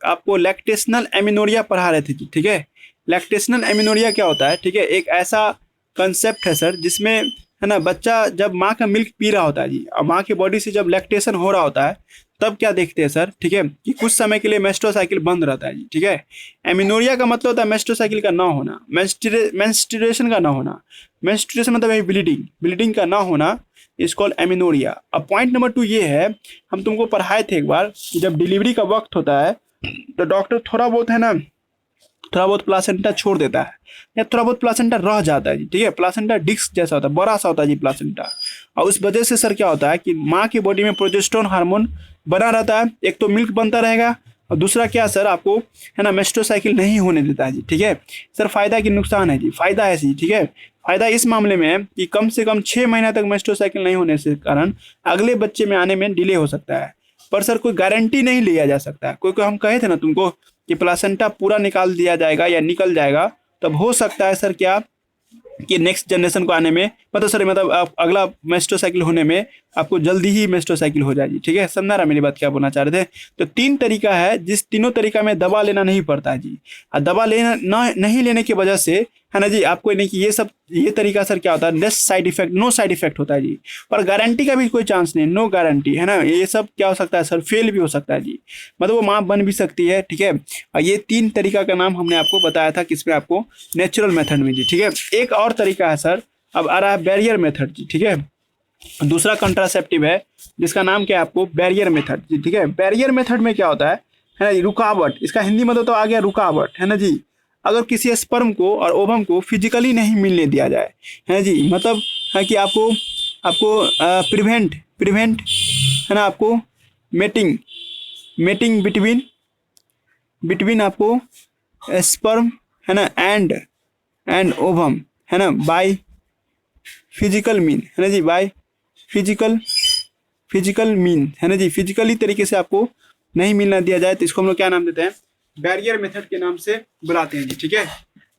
आपको lactational amenorrhoea पढ़ा रहे थे जी, ठीक है। लैक्टेशनल एमिनोरिया क्या होता है, ठीक है, एक ऐसा कंसेप्ट है सर जिसमें है ना बच्चा जब माँ का मिल्क पी रहा होता है जी, और माँ की बॉडी से जब लैक्टेशन हो रहा होता है तब क्या देखते हैं सर, ठीक है, कि कुछ समय के लिए मेस्ट्रोसाइकिल बंद रहता है जी, ठीक है। एमिनोरिया का मतलब होता है मेस्ट्रोसाइकिल का ना होना, मेंस्ट्रुएशन का ना होना। मेंस्ट्रुएशन मतलब है ब्लीडिंग, ब्लीडिंग का ना होना इज कॉल्ड एमिनोरिया। अब पॉइंट नंबर 2 ये है, हम तुमको पढ़ाए थे एक बार कि जब डिलीवरी का वक्त होता है तो डॉक्टर थोड़ा बहुत है ना, थोड़ा बहुत प्लासेंटा छोड़ देता है या थोड़ा बहुत प्लासेंटा रह जाता है जी, ठीक है। प्लासेंटा डिस्क जैसा होता है, बड़ा सा होता है जी प्लासेंटा, और उस वजह से सर क्या होता है कि माँ की बॉडी में प्रोजेस्टेरोन हार्मोन बना रहता है। एक तो मिल्क बनता रहेगा, और दूसरा क्या सर आपको है ना मेस्ट्रोसाइकिल नहीं होने देता है जी, ठीक है। सर फायदा कि नुकसान है जी, फायदा है जी, ठीक है। फायदा इस मामले में है कि कम से कम 6 महीना तक मेस्ट्रोसाइकिल नहीं होने से कारण अगले बच्चे में आने में डिले हो सकता है। पर सर कोई गारंटी नहीं लिया जा सकता है। कोई हम कहे थे ना तुमको कि प्लासेंटा पूरा निकाल दिया जाएगा या निकल जाएगा, तब हो सकता है सर क्या कि नेक्स्ट जनरेशन को आने में मतलब आप अगला मेस्ट्रोसाइकिल होने में आपको जल्दी ही मेस्ट्रोसाइकिल हो जाएगी, ठीक है। समझा रहा मेरी बात क्या बोलना चाह रहे थे। तो 3 तरीका है, जिस तीनों तरीका में दवा लेना नहीं पड़ता है जी, और दवा लेना नहीं लेने की वजह से है ना जी आपको नहीं कि ये तरीका सर क्या होता है, less side effect, no side effect होता है जी, पर गारंटी का भी कोई चांस नहीं, नो गारंटी है ना। ये सब क्या हो सकता है सर, फेल भी हो सकता है जी, मतलब वो माँ बन भी सकती है, ठीक है। और ये 3 तरीका का नाम हमने आपको बताया था किसमें, आपको नेचुरल मेथड में जी, ठीक है। एक और तरीका है सर, अब आ रहा है बैरियर मेथड जी, ठीक है। दूसरा कंट्रासेप्टिव है जिसका नाम क्या है आपको बैरियर मेथड जी, ठीक है। बैरियर मेथड में क्या होता है ना जी, रुकावट, इसका हिंदी मतलब तो आ गया रुकावट, है ना जी। अगर किसी स्पर्म को और ओवम को फिजिकली नहीं मिलने दिया जाए, है जी, मतलब है कि आपको प्रिवेंट है ना, आपको मेटिंग बिटवीन आपको स्पर्म है ना एंड ओवम है ना बाय फिजिकल मीन, है ना जी, बाय फिजिकल मीन, है ना जी, फिजिकली तरीके से आपको नहीं मिलना दिया जाए तो इसको हम लोग क्या नाम देते हैं, बैरियर मेथड के नाम से बुलाते हैं जी, ठीक है।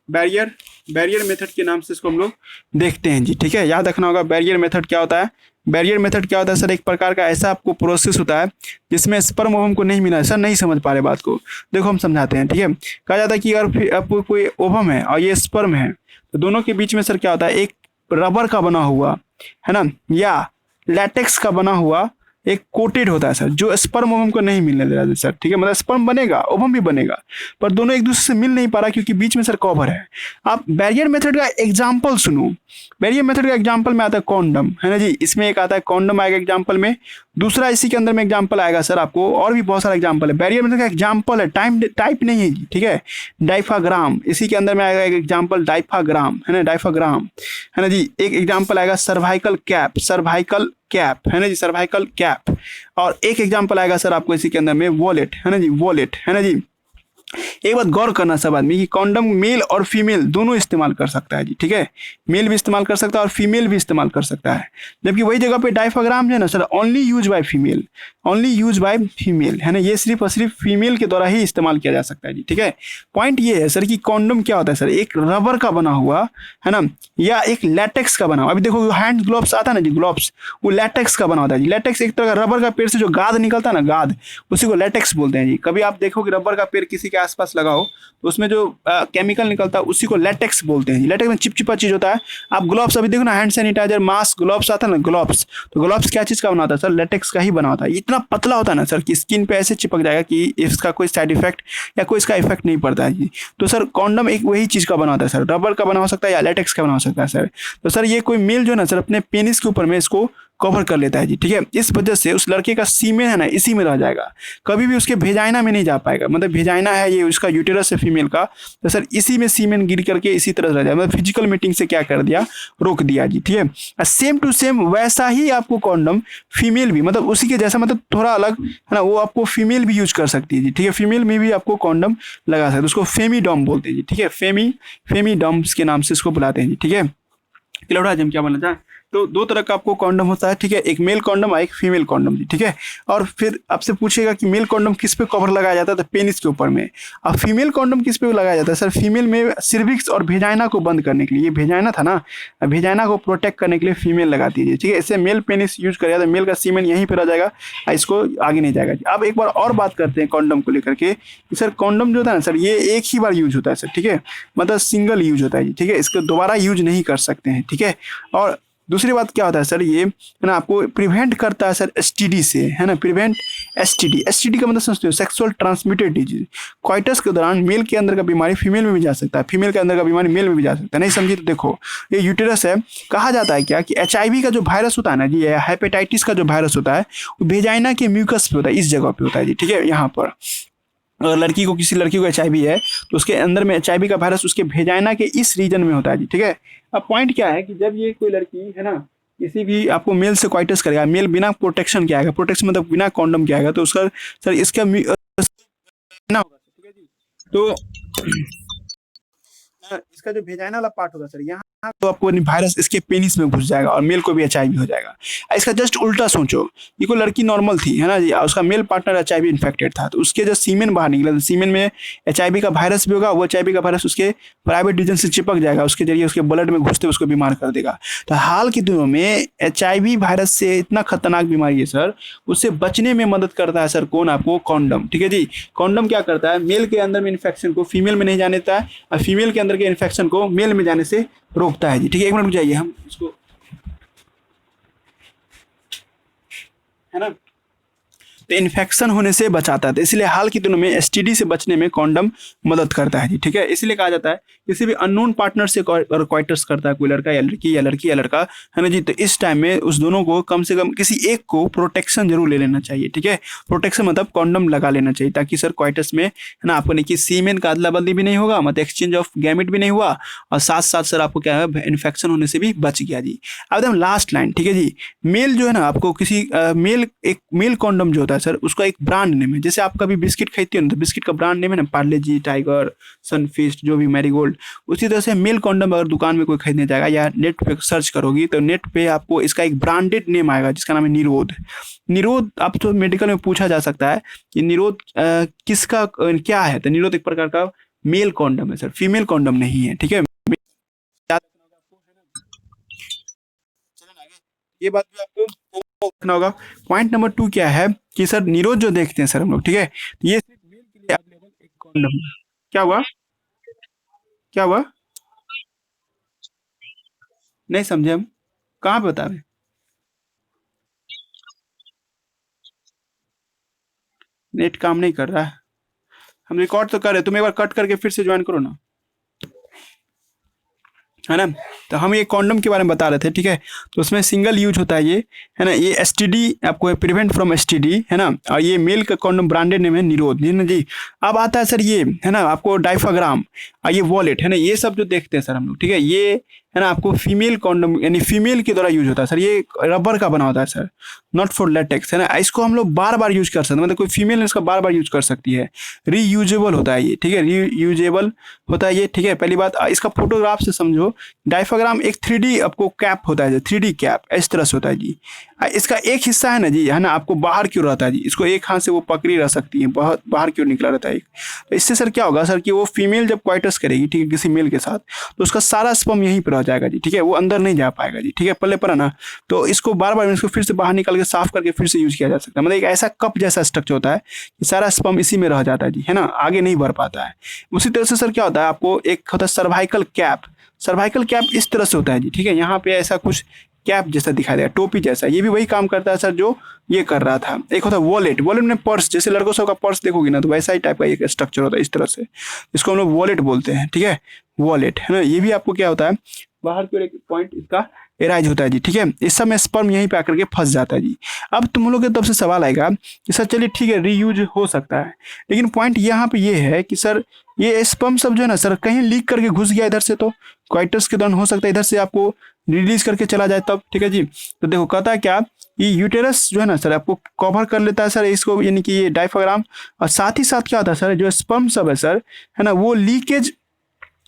बैरियर मेथड के नाम से इसको हम लोग देखते हैं जी, ठीक है। याद रखना होगा बैरियर मेथड क्या होता है। बैरियर मेथड क्या होता है सर, एक प्रकार का ऐसा आपको प्रोसेस होता है जिसमें स्पर्म ओवम को नहीं मिला। सर नहीं समझ पा रहे बात को, देखो हम समझाते हैं, ठीक है। कहा जाता है कि अगर आपको कोई ओवम है और ये स्पर्म है तो दोनों के बीच में सर क्या होता है, एक रबर का बना हुआ है ना या लैटेक्स का बना हुआ एक कोटेड होता है सर, जो स्पर्म ओवम को नहीं मिलने दे रहा है सर, ठीक है। मतलब स्पर्म बनेगा, ओवम भी बनेगा, पर दोनों एक दूसरे से मिल नहीं पा रहा क्योंकि बीच में सर कवर है। आप बैरियर मेथड का एग्जांपल सुनो। बैरियर मेथड का एग्जांपल में आता है कॉन्डम, है ना जी, इसमें एक आता है कॉन्डम आएगा एग्जांपल में। दूसरा इसी के अंदर में एग्जांपल आएगा सर आपको, और भी बहुत सारा एग्जांपल है। बैरियर मेथड का एग्जांपल है, टाइप नहीं है जी, ठीक है। डाइफाग्राम, इसी के अंदर में आएगा एक एग्जांपल डाइफाग्राम, है ना, डाइफाग्राम, है ना जी। एक एग्जांपल आएगा सर्वाइकल कैप, है ना जी, सर्वाइकल कैप। और एक एग्जांपल आएगा सर आपको इसी के अंदर में वॉलेट, है ना जी, वॉलेट, है ना जी। एक बात गौर करना सब आदमी कि कॉन्डम मेल और फीमेल दोनों इस्तेमाल कर सकता है जी, ठीक है। मेल भी इस्तेमाल कर सकता है और फीमेल भी इस्तेमाल कर सकता है, जबकि वही जगह पे डायफ्राग्राम है ना sir, only use by female, है ना। ये सिर्फ और सिर्फ फीमेल के द्वारा ही इस्तेमाल किया जा सकता है जी, ठीक है। पॉइंट ये है सर कि कॉन्डम क्या होता है सर, एक रबर का बना हुआ है ना या एक लैटेक्स का बना हुआ। अभी देखो हैंड ग्लोव्स आता है ना जी, ग्लोव्स, वो लैटेक्स का बना होता है जी। लैटेक्स एक तरह का रबर का पेड़ से जो गाद निकलता है ना, गाद, उसी को लैटेक्स बोलते हैं जी। कभी आप देखो कि रबर का पेड़ किसी के आसपास लगाओ तो उसमें जो केमिकल निकलता है उसी को लैटेक्स बोलते हैं। लैटेक्स में चिपचिपा चीज होता है। आप ग्लोव्स अभी देखो ना, हैंड सैनिटाइजर, मास्क, ग्लोव्स आता है ना, ग्लोव्स, तो ग्लोव्स क्या चीज का बना होता है सर, लैटेक्स का ही बना होता है। इतना पतला होता है ना सर कि स्किन पे ऐसे चिपक जाएगा कि इसका कोई साइड इफेक्ट या कोई इसका इफेक्ट नहीं पड़ता है जी। तो सर कॉन्डम एक वही चीज का बना होता है सर, रबर का बना हो सकता है या लैटेक्स का बना हो सकता है सर। तो सर ये कोई मेल जो है ना सर अपने पेनिस के ऊपर में इसको कवर कर लेता है जी, ठीक है। इस वजह से उस लड़के का सीमेन है ना इसी में रह जाएगा, कभी भी उसके भेजाइना में नहीं जा पाएगा। मतलब भेजाइना है ये उसका यूटेरस है फीमेल का, तो सर इसी में सीमेन गिर करके इसी तरह रह जाएगा। मतलब फिजिकल मीटिंग से क्या कर दिया, रोक दिया जी, ठीक है। सेम टू सेम वैसा ही आपको कॉन्डम फीमेल भी, मतलब उसी के जैसा, मतलब थोड़ा अलग है ना, वो आपको फीमेल भी यूज कर सकती है जी, ठीक है। फीमेल में भी आपको कॉन्डम लगा सकते हैं, उसको फेमीडॉम बोलते हैं जी, ठीक है। फेमीडॉम्स के नाम से इसको बुलाते हैं जी, ठीक है। क्लियर हो रहा है हम क्या बोलना चाहें। तो दो तरह का आपको कॉन्डम होता है, ठीक है, एक मेल कॉन्डम और एक फीमेल कॉन्डम जी, ठीक है। और फिर आपसे पूछेगा कि मेल कॉन्डम किस पे कवर लगाया जाता है, तो पेनिस के ऊपर में। अब फीमेल कॉन्डम किस पे लगाया जाता है सर, फीमेल में सिर्विक्स और भेजाइना को बंद करने के लिए, ये भेजाइना था ना, भेजाइना को प्रोटेक्ट करने के लिए फीमेल लगाती है, ठीक है। इससे मेल पेनिस यूज करेगा तो मेल का सीमेन यहीं पर रह जाएगा और इसको आगे नहीं जाएगा। अब एक बार और बात करते हैं कॉन्डम को लेकर के कि सर कॉन्डम जो होता है ना सर, ये एक ही बार यूज होता है सर, ठीक है, मतलब सिंगल यूज होता है जी, ठीक है, इसको दोबारा यूज नहीं कर सकते हैं, ठीक है। और दूसरी बात क्या होता है सर, ये है ना आपको प्रिवेंट करता है सर एसटीडी से, है ना, प्रिवेंट एसटीडी। एसटीडी का मतलब समझते हो, सेक्सुअल ट्रांसमिटेड डिजीज। क्वाइटस के दौरान मेल के अंदर का बीमारी फीमेल में भी जा सकता है, फीमेल के अंदर का बीमारी मेल में भी जा सकता है। नहीं समझी तो देखो, ये यूटेरस है। कहा जाता है क्या कि एचआईवी का जो वायरस होता है ना जी, हेपेटाइटिस का जो वायरस होता है वो वेजाइना के म्यूकस पे होता है, इस जगह पे होता है जी, ठीक है, यहाँ पर। अगर लड़की को, किसी लड़की को एचआईवी है तो उसके अंदर में एचआईवी का वायरस उसके भेजाइना के इस रीजन में होता है जी, ठीक है। अब पॉइंट क्या है कि जब ये कोई लड़की है ना किसी भी आपको मेल से क्वाइटस करेगा, मेल बिना प्रोटेक्शन के आएगा, प्रोटेक्शन मतलब बिना कॉन्डम के आएगा, तो उसका सर इसका ना होगा, ठीक है जी। तो इसका जो भेजाइना वाला पार्ट होगा सर, यहाँ तो आपको वायरस इसके पेनिस में घुस जाएगा और मेल को भी एचआईवी हो जाएगा। इसका जस्ट उल्टा सोचो, ये कोई लड़की नॉर्मल थी, है ना जी, और उसका मेल पार्टनर एचआईवी इन्फेक्टेड था, तो उसके जो सीमेन बाहर निकला, तो सीमेन में एचआईवी का वायरस भी होगा, वो एचआईवी का वायरस उसके प्राइवेट रीजन से चिपक जाएगा, उसके जरिए उसके ब्लड में घुसते उसको बीमार कर देगा। तो हाल के दिनों में एचआईवी वायरस से इतना खतरनाक बीमारी है सर, उससे बचने में मदद करता है सर कौन, आपको कॉन्डम, ठीक है जी। कॉन्डम क्या करता है, मेल के अंदर में इन्फेक्शन को फीमेल में नहीं जाने देता है और फीमेल के अंदर के इन्फेक्शन को मेल में जाने से रोकता है जी, ठीक है। एक मिनट रुक जाइए, हम इसको, है ना, तो इन्फेक्शन होने से बचाता है, तो इसलिए हाल के दिनों में एसटीडी से बचने में कॉन्डम मदद करता है जी, ठीक है। इसलिए कहा जाता है किसी भी अननोन पार्टनर से क्वाइटस करता है कोई लड़का या लड़की, या लड़की या लड़का, है ना जी, तो इस टाइम में उस दोनों को कम से कम किसी एक को प्रोटेक्शन जरूर ले लेना चाहिए, ठीक है। प्रोटेक्शन मतलब कॉन्डम लगा लेना चाहिए, ताकि सर क्वाइटस में, है ना, आपको नहीं कि सीमेन का अदला बदली भी नहीं होगा, मतलब एक्सचेंज ऑफ गैमेट भी नहीं हुआ, और साथ साथ सर आपको क्या है, इन्फेक्शन होने से भी बच गया जी। अब एकदम लास्ट लाइन, ठीक है जी। मेल जो है ना, आपको किसी मेल, एक मेल कॉन्डम जो होता है सर, उसका एक ब्रांड नेम है। जैसे आप कभी बिस्किट खाते हो ना, तो बिस्किट का ब्रांड नेम है ना, पार्ले जी, टाइगर, सनफीस्ट, जो भी, मैरीगोल्ड। उसी तरह से मेल कॉन्डम अगर दुकान में कोई खरीदने जाएगा या नेट पे सर्च करोगी तो नेट पे आपको इसका एक ब्रांडेड नेम आएगा जिसका नाम है निरोध। निरोध आप तो मेडिकल में पूछा जा सकता है कि निरोध किसका क्या है, तो निरोध एक प्रकार का मेल कॉन्डम है सर, फीमेल कॉन्डम नहीं है, ठीक है। ये बात भी आपको रखना होगा। पॉइंट नंबर 2 क्या है कि सर निरोध जो देखते हैं सर हम लोग, ठीक है, तो ये सिर्फ मेल के लिए अवेलेबल एक कॉन्डम है। क्या हुआ, क्या हुआ, नहीं समझे हम, कहाँ पे बता रहे हैं? नेट काम नहीं कर रहा है, हम रिकॉर्ड तो कर रहे, तुम एक बार कट करके फिर से ज्वाइन करो ना, है ना। तो हम ये कॉन्डम के बारे में बता रहे थे, ठीक है। तो उसमें सिंगल यूज होता है ये, है ना, ये एसटीडी आपको प्रिवेंट फ्रॉम एसटीडी, है ना। और ये मेल का कॉन्डम ब्रांडेड नेम है निरोध, है ना जी। अब आता है सर ये, है ना, आपको डाइफाग्राम और ये वॉलेट, है ना, ये सब जो देखते हैं सर हम लोग, ठीक है, ये है ना आपको फीमेल कॉन्डम यानी फीमेल के द्वारा यूज होता है सर। ये रबर का बना होता है सर, नॉट फॉर लेटेक्स, है ना। इसको हम लोग बार बार यूज कर सकते हैं, मतलब कोई फीमेल इसका बार बार यूज कर सकती है। रीयूजेबल होता है ये, ठीक है, रीयूजेबल होता है ये, ठीक है। पहली बात, इसका फोटोग्राफ से समझो, डायफ्राम एक 3D आपको कैप होता है, 3D कैप इस तरह से होता है जी। इसका एक हिस्सा है ना जी, है ना, आपको बाहर क्यों रहता है जी, इसको एक हाथ से वो पकड़ी रह सकती है, बहुत बाहर क्यों निकला रहता है एक। तो इससे सर क्या होगा सर कि वो फीमेल जब क्वाइटस करेगी, ठीक है, किसी मेल के साथ, तो उसका सारा स्पर्म यहीं पर रह जाएगा जी, ठीक है, वो अंदर नहीं जा पाएगा जी, ठीक है, पल्ले पर है ना। तो इसको बार बार इसको फिर से बाहर निकाल के साफ करके फिर से यूज किया जा सकता है, मतलब एक ऐसा कप जैसा स्ट्रक्चर होता है कि सारा स्पर्म इसी में रह जाता है जी, है ना, आगे नहीं बढ़ पाता है। उसी तरह से सर क्या होता है, आपको एक होता है सर्वाइकल कैप। सर्वाइकल कैप इस तरह से होता है जी, ठीक है, यहाँ पे ऐसा कुछ कैप जैसा दिखाई देगा, टोपी जैसा, ये भी वही काम करता है सर जो ये कर रहा था। एक होता है वॉलेट, वॉलेट में पर्स, जैसे लड़कों सब का पर्स देखोगे ना, तो वैसा ही टाइप का एक स्ट्रक्चर होता है इस तरह से, इसको हम लोग वॉलेट बोलते हैं, ठीक है, वॉलेट, है ना। ये भी आपको क्या होता है, बाहर की ओर एक पॉइंट इसका एराइज होता है जी, ठीक है, इस सब में स्पर्म यहीं पे आकर के फंस जाता है जी। अब तुम लोग की तरफ से सवाल आएगा कि सर चलिए ठीक है, रीयूज हो सकता है, लेकिन पॉइंट यहाँ पे ये है कि सर ये स्पर्म सब जो है ना सर, कहीं लीक करके घुस गया इधर से, तो क्वाइटस के दौरान हो सकता है इधर से आपको रिलीज करके चला जाए तब, ठीक है जी। तो देखो कहता है क्या, ये यूटेरस जो है ना सर आपको कवर कर लेता है सर इसको, यानी कि ये डायफ्राम, और साथ ही साथ क्या होता है सर, जो स्पर्म सब है सर, है ना, वो लीकेज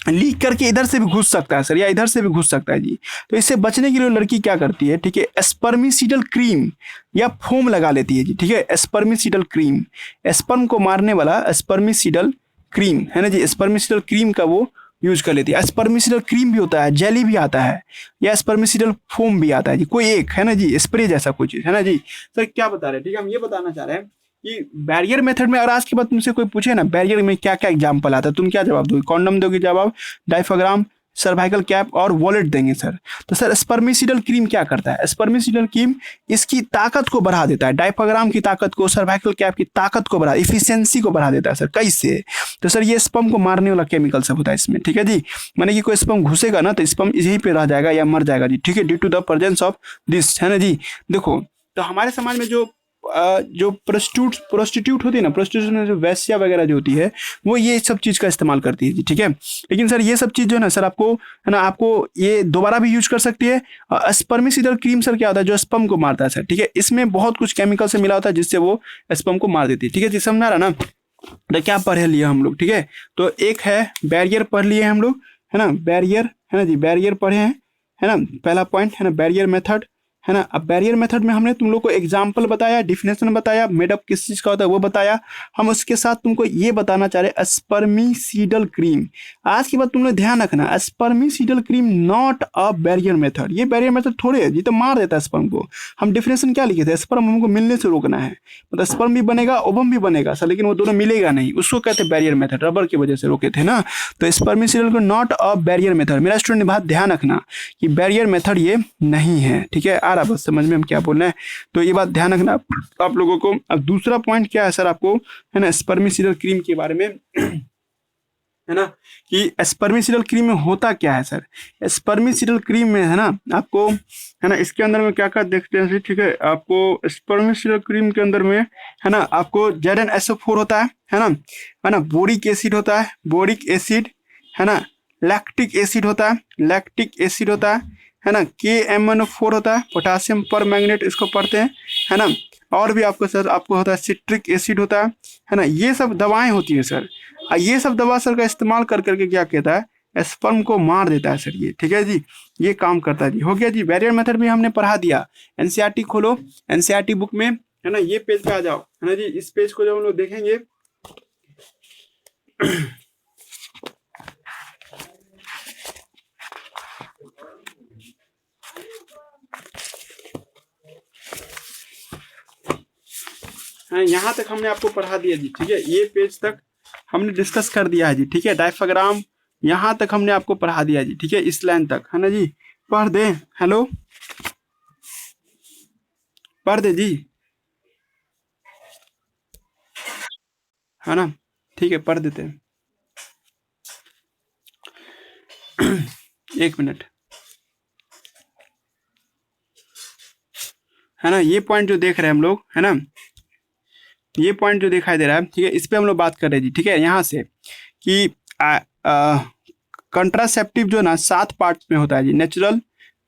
लीक करके इधर से भी घुस सकता है सर, या इधर से भी घुस सकता है जी। तो इससे बचने के लिए लड़की क्या करती है, ठीक है, स्पर्मिसिडल क्रीम या फोम लगा लेती है जी, ठीक है, स्पर्मिसिडल क्रीम, स्पर्म को मारने वाला स्पर्मिसिडल क्रीम है ना जी, स्पर्मिसिडल क्रीम का वो यूज कर लेती है। स्पर्मिसिडल क्रीम भी होता है, जेली भी आता है, या स्पर्मिसिडल फोम भी आता है जी, कोई एक है ना जी, स्प्रे जैसा कुछ है ना जी। सर क्या बता रहे हैं, ठीक है, हम ये बताना चाह रहे हैं कि बैरियर मेथड में, और आज के बाद तुमसे कोई पूछे ना बैरियर में क्या क्या एग्जाम्पल आता है, तुम क्या जवाब दोगे, कॉन्डम दोगे जवाब, डायफ्राम, सर्वाइकल कैप और वॉलेट देंगे सर। तो सर स्पर्मिसिडल क्रीम क्या करता है, स्पर्मिसिडल क्रीम इसकी ताकत को बढ़ा देता है, डायफ्राम की ताकत को, सर्वाइकल कैप की ताकत को बढ़ा, इफिशियंसी को बढ़ा देता है सर। कैसे, तो सर ये स्पर्म को मारने वाला केमिकल सब होता है इसमें, ठीक है जी। माने कि कोई स्पर्म घुसेगा ना तो स्पर्म यहीं पे रह जाएगा या मर जाएगा जी, ठीक है, due to the presence of this, है ना जी। देखो तो हमारे समाज में जो प्रोस्टिट्यूट होती है ना, प्रोस्टिट्यूशन में जो वैश्या वगैरह जो होती है वो ये सब चीज़ का इस्तेमाल करती है जी, ठीक है। लेकिन सर ये सब चीज़ जो है ना सर, आपको है ना, आपको ये दोबारा भी यूज कर सकती है। स्पर्मिसिडल क्रीम सर क्या होता है, जो स्पर्म को मारता है सर, ठीक है, इसमें बहुत कुछ केमिकल से मिला होता है जिससे वो स्पर्म को मार देती है, ठीक है जी, समझ रहा ना। तो क्या पढ़ लिया हम लोग, ठीक है, तो एक है बैरियर पढ़ लिए हम लोग, है ना, बैरियर है ना जी, बैरियर पढ़े हैं, है ना, पहला पॉइंट है ना बैरियर मेथड, है ना। अब बैरियर मेथड में हमने तुम लोग को एग्जाम्पल बताया, डिफिनेशन बताया, मेडअप किस चीज का होता है वो बताया। हम उसके साथ तुमको ये बताना चाह रहे स्पर्मिसिडल क्रीम। आज के बाद तुम लोग ध्यान रखना, spermicidal cream not a barrier method, ये बैरियर मेथड थोड़े है, ये तो मार देता है स्पर्म को। हम डिफिनेशन क्या लिखे थे, स्पर्म हमको मिलने से रोकना है, मतलब स्पर्म भी बनेगा ओवम भी बनेगा सर, लेकिन वो दोनों मिलेगा नहीं, उसको कहते हैं बैरियर मेथड, रबर की वजह से रोके थे ना। तो स्पर्मिसिडल को नॉट अ बैरियर मेथड, मेरा स्टूडेंट बात ध्यान रखना कि बैरियर मेथड ये नहीं है, ठीक है, आ रहा बस समझ में हम क्या बोल रहे हैं, तो ये बात ध्यान रखना आप लोगों को। अब दूसरा पॉइंट क्या है सर आपको, है ना, स्पर्मिसिडल क्रीम के बारे में है ना, कि स्पर्मिसिडल क्रीम में होता क्या है सर। स्पर्मिसिडल क्रीम में है ना आपको, है ना, इसके अंदर में क्या क्या देखते हैं, ठीक है, आपको स्पर्मिसिडल क्रीम के अंदर में है ना आपको ZnSO4 होता है ना, बोरिक एसिड होता है, बोरिक एसिड, है ना, लैक्टिक एसिड होता है, लैक्टिक एसिड होता है ना, KMnO4 होता है, पोटासियम पर मैग्नेट इसको पढ़ते हैं, है ना, और भी आपको सर आपको होता है सिट्रिक एसिड होता है ना, ये सब दवाएं होती है सर। ये सब दवा सर का इस्तेमाल कर करके क्या कहता है, स्पर्म को मार देता है सर ये, ठीक है जी, ये काम करता है जी। हो गया जी, बैरियर मेथड भी हमने पढ़ा दिया। NCERT खोलो, NCERT बुक में, है ना, ये पेज पे आ जाओ, है ना जी, इस पेज को जब हम लोग देखेंगे यहाँ तक हमने आपको पढ़ा दिया जी, ठीक है, ये पेज तक हमने डिस्कस कर दिया है जी, ठीक है, डायफ्राम यहाँ तक हमने आपको पढ़ा दिया जी, ठीक है, इस लाइन तक, है ना जी, पढ़ दे, हेलो पढ़ दे जी, है ना, ठीक है, पढ़ देते हैं। एक मिनट, है ना, ये पॉइंट जो देख रहे हैं हम लोग, है ना, ये पॉइंट जो दिखाई दे रहा है, ठीक है, इस पे हम लोग बात कर रहे हैं जी, ठीक है, यहाँ से कि कंट्रासेप्टिव जो ना 7 पार्ट में होता है जी, नेचुरल,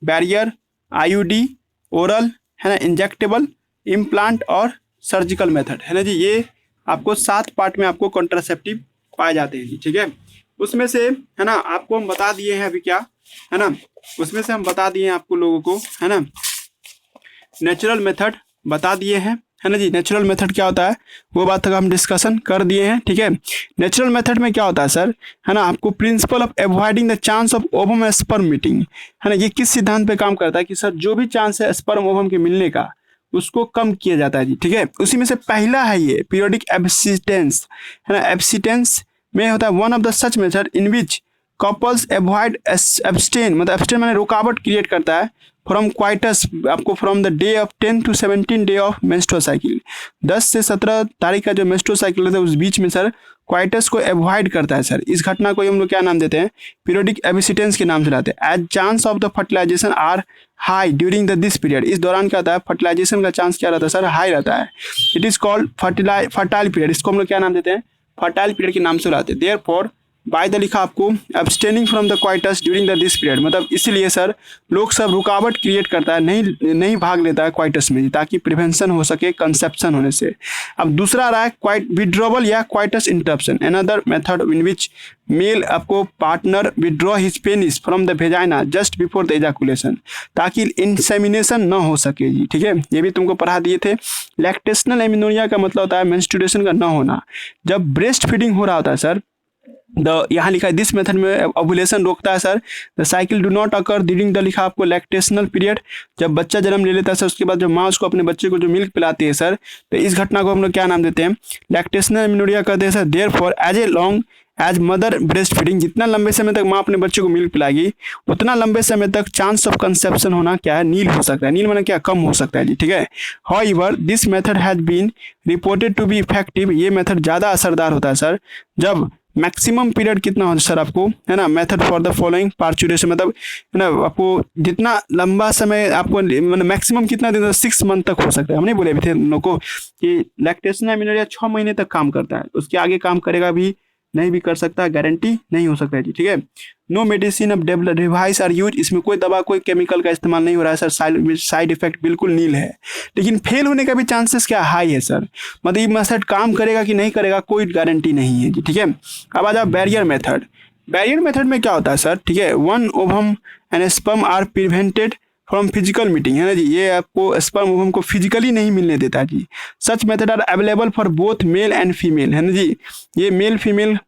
बैरियर, IUD, ओरल, है ना, इंजेक्टेबल, इम्प्लांट और सर्जिकल मेथड, है ना जी, ये आपको 7 पार्ट में आपको कंट्रासेप्टिव पाए जाते हैं जी, ठीक है। उसमें से है ना आपको हम बता दिए हैं अभी क्या, है ना, उसमें से हम बता दिए हैं आपको लोगों को, है ना, नेचुरल मेथड बता दिए हैं, है ना जी, नेचुरल मेथड क्या होता है वो बात तक हम डिस्कशन कर दिए हैं, ठीक है। नेचुरल मेथड में क्या होता है सर, है ना, आपको principle of avoiding the chance of ovum sperm meeting, है ना, ये किस सिद्धांत पे काम करता है कि सर जो भी चांस है स्पर्म ओवम के मिलने का उसको कम किया जाता है जी, ठीक है। उसी में से पहला है ये पीरियोडिक एब्सिटेंस, है ना, एब्सिटेंस में होता है one of the such method in which couples avoid abstain, मतलब एब्सटेन मैंने रुकावट क्रिएट करता है फ्रॉम क्वाइटस, आपको from the day of 10 to 17 day of menstrual cycle, 10 से 17 तारीख का जो मेंस्ट्रुअल साइकिल रहता है उस बीच में सर क्वाइटस को अवॉइड करता है सर। इस घटना को हम लोग क्या नाम देते हैं, पीरियोडिक एब्सिटेंस के नाम से लाते हैं। As chance of the fertilization are high during the this period, इस दौरान क्या होता है फर्टिलाइजेशन का चांस क्या रहता है सर, हाई रहता है। It is called fertile period, इसको हम लोग क्या नाम देते हैं, फर्टाइल पीरियड के नाम से लाते हैं। देयरफॉर बाय द लिखा आपको abstaining from the coitus during the this period, मतलब इसीलिए सर लोग सब रुकावट क्रिएट करता है, नहीं भाग लेता है क्वाइटस में ताकि प्रिवेंशन हो सके कंसेप्शन होने से। अब दूसरा आ रहा है क्वाइट विड्रॉवल या coitus interruption, another method in which male आपको partner withdraw his penis from the vagina just before the ejaculation, ताकि इंसेमिनेशन न हो सके जी, ठीक है। ये भी तुमको पढ़ा दिए थे। लैक्टेशनल एमिनोरिया का मतलब होता है मेंस्ट्रुएशन का न होना। जब ब्रेस्ट फीडिंग हो रहा होता है सर, यहाँ लिखा है दिस मेथड में ओव्यूलेशन रोकता है sir. The cycle do not occur during the लिखा आपको लैक्टेशनल पीरियड, जब बच्चा जन्म ले लेता है सर उसके बाद जब माँ उसको अपने बच्चे को जो मिल्क पिलाती है सर, तो इस घटना को हम लोग क्या नाम देते हैं, लैक्टेशनल एमिनोरिया कहते हैं sir. Therefore as a long as mother breast feeding, जितना लंबे समय तक माँ अपने बच्चे को मिल्क पिलाएगी उतना लंबे समय तक चांस ऑफ कंसेप्शन होना क्या है, नील हो सकता है। नील माने क्या, कम हो सकता है जी, ठीक है। However this method has been reported to be effective, ये मेथड ज़्यादा असरदार होता है सर जब मैक्सिमम पीरियड कितना होता है सर आपको, है ना, method for the following parturition, मतलब है ना आपको जितना लंबा समय आपको मतलब मैक्सिमम कितना दिन, 6 मंथ तक हो सकता है। हम नहीं बोले थे हम लोग को कि लैक्टेशन एमिनोरिया 6 महीने तक काम करता है, उसके आगे काम करेगा भी नहीं भी कर सकता, गारंटी नहीं हो सकता है जी, ठीक है। नो मेडिसिन अब डेवलप डिवाइस आर यूज, इसमें कोई दवा कोई केमिकल का इस्तेमाल नहीं हो रहा है सर, साइड इफेक्ट बिल्कुल नील है। लेकिन फेल होने का भी चांसेस क्या हाई है सर, मतलब ये मेथड काम करेगा कि नहीं करेगा कोई गारंटी नहीं है जी, ठीक है। अब आ जाओ बैरियर मेथड। बैरियर मेथड में क्या होता है सर, ठीक है, one ovum and sperm are prevented from physical meeting, है ना जी, ये आपको स्पर्म ओवम को फिजिकली नहीं मिलने देता है जी। Such method are available for both male and female, है ना जी, ये मेल फीमेल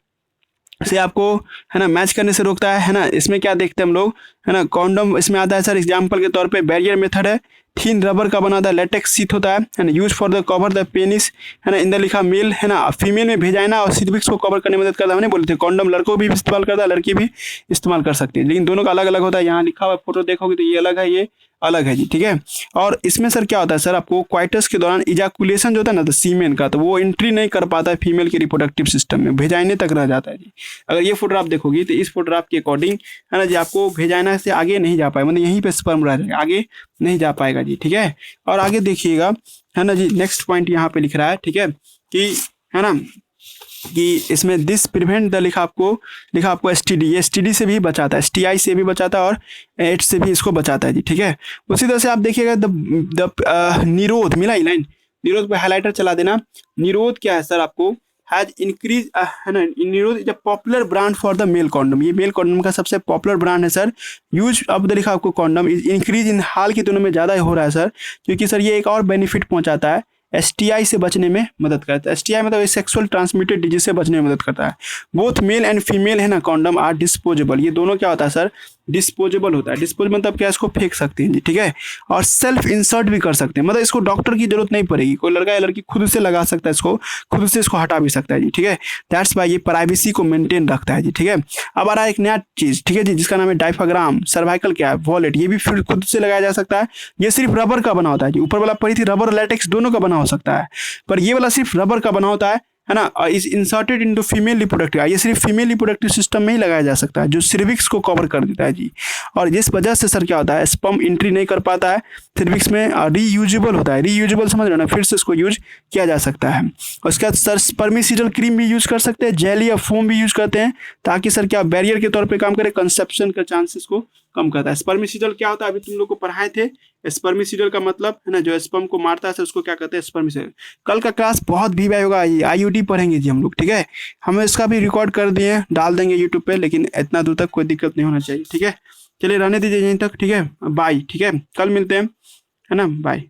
से आपको है ना मैच करने से रोकता है ना। इसमें क्या देखते हैं हम लोग, है ना, कॉन्डम इसमें आता है सर। एग्जांपल के तौर पे बैरियर मेथड है, थीन रबर का बना था, लेटेक्स शीट होता है ना, use for the cover the penis, है ना, इन द लिखा मेल, है ना, फीमेल में भेजाइना और सिर्विक्स को कवर करने में मदद करता है। हमने बोले थे कॉन्डम लड़कों भी इस्तेमाल करता है, लड़की भी इस्तेमाल कर सकती है, लेकिन दोनों का अलग अलग होता है। यहाँ लिखा हुआ फोटो देखोगे तो ये अलग है, ये अलग है जी, ठीक है। और इसमें सर क्या होता है सर, आपको क्वाइटस के दौरान इजाकुलेशन जो होता है ना, तो सीमेन का, तो वो एंट्री नहीं कर पाता है फीमेल के रिप्रोडक्टिव सिस्टम में, भेजाइने तक रह जाता है जी। अगर ये फोटोग्राफ देखोगी तो इस फोटोग्राफ के अकॉर्डिंग, है ना जी, आपको भेजाइना से आगे नहीं जा पाएगा, मतलब यहीं पे स्पर्म रह जाएगा, आगे नहीं जा पाएगा जी, ठीक है। और आगे देखिएगा, है ना जी, नेक्स्ट पॉइंट यहाँ पे लिख रहा है, ठीक है, कि है ना कि इसमें दिस प्रिवेंट द लिखा आपको एसटीडी, ये एसटीडी से भी बचाता है, एसटीआई से भी बचाता है और एड्स से भी इसको बचाता है जी, ठीक है। उसी तरह से आप देखिएगा द निरोध, मिला ही लाइन, निरोध पे हाइलाइटर चला देना। निरोध क्या है सर, आपको हैज इंक्रीज, है ना, Nirodh is a popular brand for the male condom, ये मेल कॉन्डम का सबसे पॉपुलर ब्रांड है सर। यूज अब द लिखा आपको कॉन्डम इज इंक्रीज इन, हाल की तुलना में ज़्यादा हो रहा है सर, क्योंकि सर ये एक और बेनिफिट पहुंचाता है, एसटीआई से बचने में मदद करता है। एसटीआई मतलब सेक्सुअल ट्रांसमिटेड डिजीज से बचने में मदद करता है। बोथ मेल एंड फीमेल, है ना, कॉन्डम आर डिस्पोजेबल, ये दोनों क्या होता है सर, डिस्पोजेबल होता है। डिस्पोजेबल मतलब क्या, इसको फेंक सकते हैं जी, ठीक है। और सेल्फ इंसर्ट भी कर सकते हैं, मतलब इसको डॉक्टर की जरूरत नहीं पड़ेगी, कोई लड़का या लड़की खुद से लगा सकता है इसको, खुद से इसको हटा भी सकता है जी, ठीक है। दैट्स वाई ये प्राइवेसी को मेंटेन रखता है जी, ठीक है। अब आ रहा है एक नया चीज, ठीक है जी, जिसका नाम है डायफ्राग्राम। सर्वाइकल क्या है, वॉलेट, ये भी फिर खुद से लगाया जा सकता है। ये सिर्फ रबर का बना होता है जी, ऊपर वाला पड़ी थी रबर लैटेक्स दोनों का बना हो सकता है, पर ये वाला सिर्फ रबर का बना होता है ना। Is inserted into female reproductive, ये सिर्फ फीमेल रिप्रोडक्टिव सिस्टम में ही लगाया जा सकता है, जो सिर्विक्स को कवर कर देता है जी। और जिस वजह से सर क्या होता है, स्पर्म एंट्री नहीं कर पाता है सिर्विक्स में, रीयूजेबल होता है। रीयूजेबल समझ रहे हो ना, फिर से इसको यूज किया जा सकता है। उसके बाद सर स्पर्मिसिडल क्रीम भी यूज कर सकते हैं, जेल या फोम भी यूज करते हैं, ताकि सर क्या बैरियर के तौर पर काम करे, कंसेप्शन का चांसेस को कम करता है। स्पर्मिसिडल क्या होता है, अभी तुम लोग को पढ़ाए थे, स्पर्मिसिडल का मतलब है ना, जो स्पर्म को मारता है उसको क्या कहते हैं, स्पर्मिसिडल। कल का क्लास बहुत भी होगा, आईयूडी पढ़ेंगे जी हम लोग, ठीक है। हम इसका भी रिकॉर्ड कर दिए, डाल देंगे यूट्यूब पे, लेकिन इतना दूर तक कोई दिक्कत नहीं होना चाहिए, ठीक है। चलिए रहने दीजिए यहीं तक, ठीक है, बाय, ठीक है, कल मिलते हैं, है ना, बाय।